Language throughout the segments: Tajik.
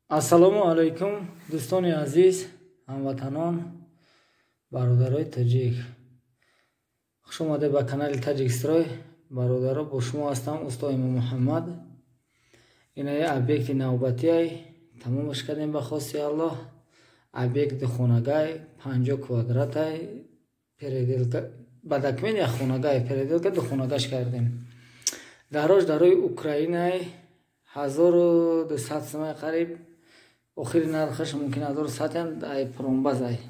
ассалому алайкум дӯстони азиз, ҳамватанон, бародарои таҷик. хуш омадед ба канали Таҷикстрой. бародаро, бо шумо ҳастам устои Муҳаммад. инаи объекти навбатиай тамомаш кардем ба хости Аллоҳ. объекти хонагай 50 квадратай переделка ба документ як хонагай переделка ду хонагаш кардем. гарож дарои Украинай 1200 сомон қариб. охири нархаш мумкин 1100 ай промбазай.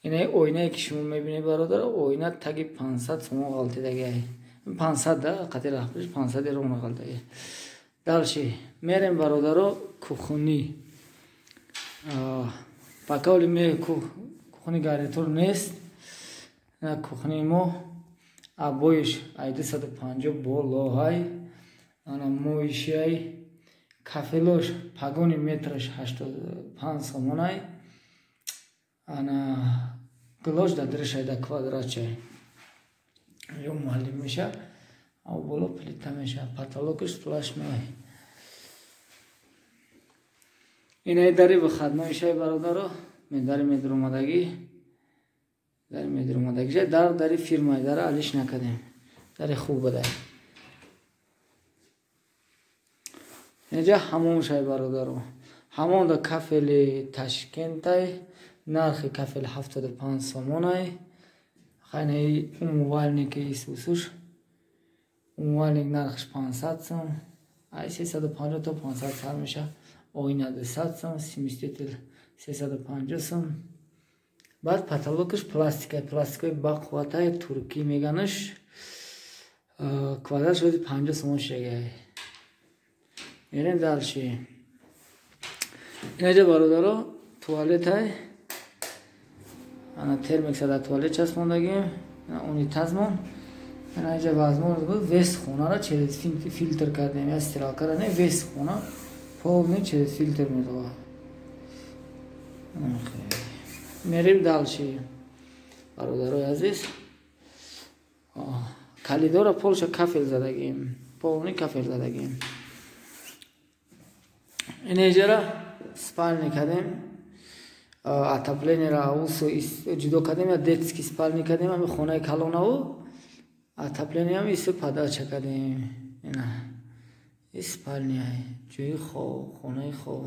инаи оинае ки шумо мебинед бародар, оина таги 500 сомон ғалтидагиай. 500 да қати рахбиш 500 рона ғалтаги. далши мерем бародаро кухни. пакавли ме кухни гарнитур нест. на кухни мо абоиш ай 250 болоҳай. ана моишиай кафелош пагони метраш 85 сомонай. ана глош да дрешай да квадратчай. ё муаллим меша, а боло плита меша, потолокаш сплаш меай. инаи дари ба хадмаишай бародаро, медари медрумадагӣ. дари медрумадагиша дари фирмай, дари алиш накадем. дари хуб бадай. инҷа ҳамомшай бародаро. ҳамон да кафели Ташкентай, нархи кафели 75 сомонай. хайнаи умувальники исусуш. умувальник нархиш 500 сом. ай 350 то 500 сар меша. оина 200 сом, сместитель 350 сом. баъд потолокаш пластикай, пластикаи бақувватай туркӣ меганаш. квадрат шуди 50 сомон шегай. мерем далши. инаҷа бародаро туалетай. ана термикса дар туалет часпондагим. ана унитазмон. инаҷа вазмон вест хонара через филтр кардем. я стирал кардем вест хона полный через филтр медова. мерем далши. бародарои азиз. калидора полша кафел задагим. полный кафел задагим. инаҷара спальни кардем. отоплениеро аусу ҷудо кардем. детский спальни кардем. ами хонаи калонаву отоплениям ису падача кардем. ина ин спальниай ҷои хоб, хонаи хоб.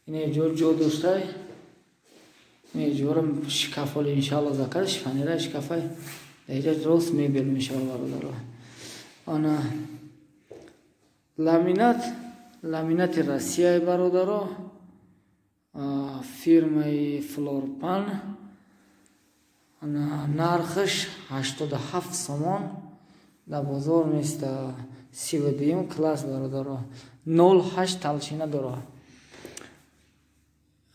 инаҷо ҷо доштай. инаҷора шкафоли иншалло закар шифонера шкафай. инаҷа рост мебел мешава бародаро. ана ламинати Россияи бародаро. фирмаи Флорпан. нархаш 87 сомон. дар бозор неста 32 класс бародаро. 08 талшина дора.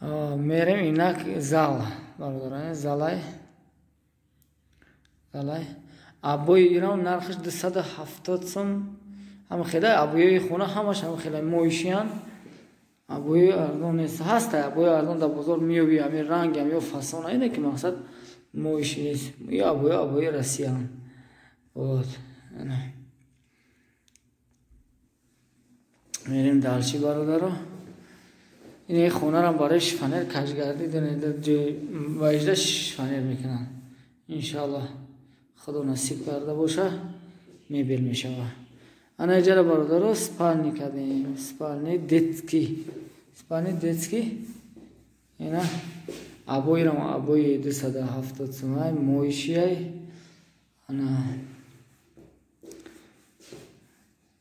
мерем инак зал бародаро. залай абои ирон нархаш 270 сом. ҳам хелай абои хона ҳамаш ҳам хелай моишиян. абои арзон нест. ҳаста абои арзон дар бозор меёби. ами рангам ё фасон айне ки мақсад моиши нест. ё абои Россиян. вот мерем далши бародаро. инаи хонарам барои шифонер кашгарди донед ваҷда шифонер мекунанд. иншаллоҳ худо насиб карда боша мебел мешава. анаҷара бародаро спальни кардем. спальни детский. ина абоирам абои 270 сомай моишияй. ана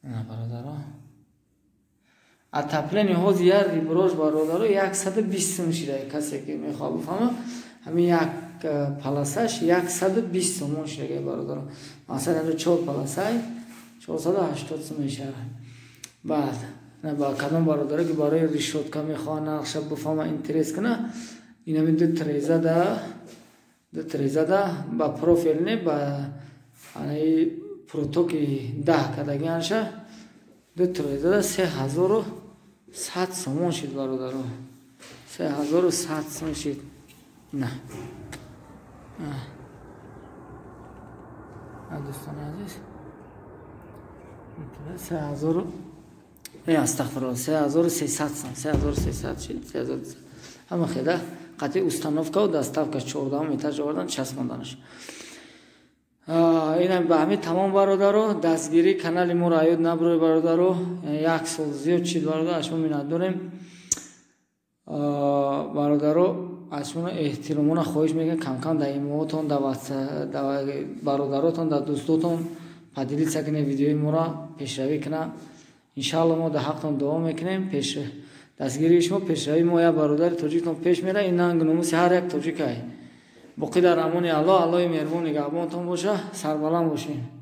бародаро отопление ҳози як риброш бародаро 120 сом шидай. касе ки мехоҳад бифаҳма ҳамин як паласаш 120 сомон шидагай бародаро. масалан 4 паласай 480 сом мешавад. баъд ба кадом бародаро ки барои решотка мехоҳад нақша бифаҳма интерес кана, инами ду трезада ба профил не ба анаи протоки 10 кадагианша ду трезада 3100 сомон шид бародаро. 3100 сом шид. на дӯстони азиз 3000 астағфируллоh 3300 сом, 3300 чи 3200. Ҳама хеда қати установка ва доставка 14 этаж овардан часпонданаш. Ина ба ҳами тамом бародаро дастгирӣ канали моро аёд набурӯй бародаро. Як сол зиёд чид бародар аз шумо миннат дорем. Бародаро аз шумо эҳтиромона хоҳиш мекунем кам-кам дар имоотон дар бародаротон дар дӯстотон падилиса кунем видеои моро пешравӣ кунам. Иншаллоҳ мо дар ҳақтон дуо мекунем. Дастгирии шумо пешравии мо як бародари тоҷиктон пеш мера. Ин нанг номуси ҳар як тоҷик ай. Боқӣ дар амони Аллоҳ. Аллоҳи меҳрубон нигаҳбонтон боша. Сарбаланд бошед.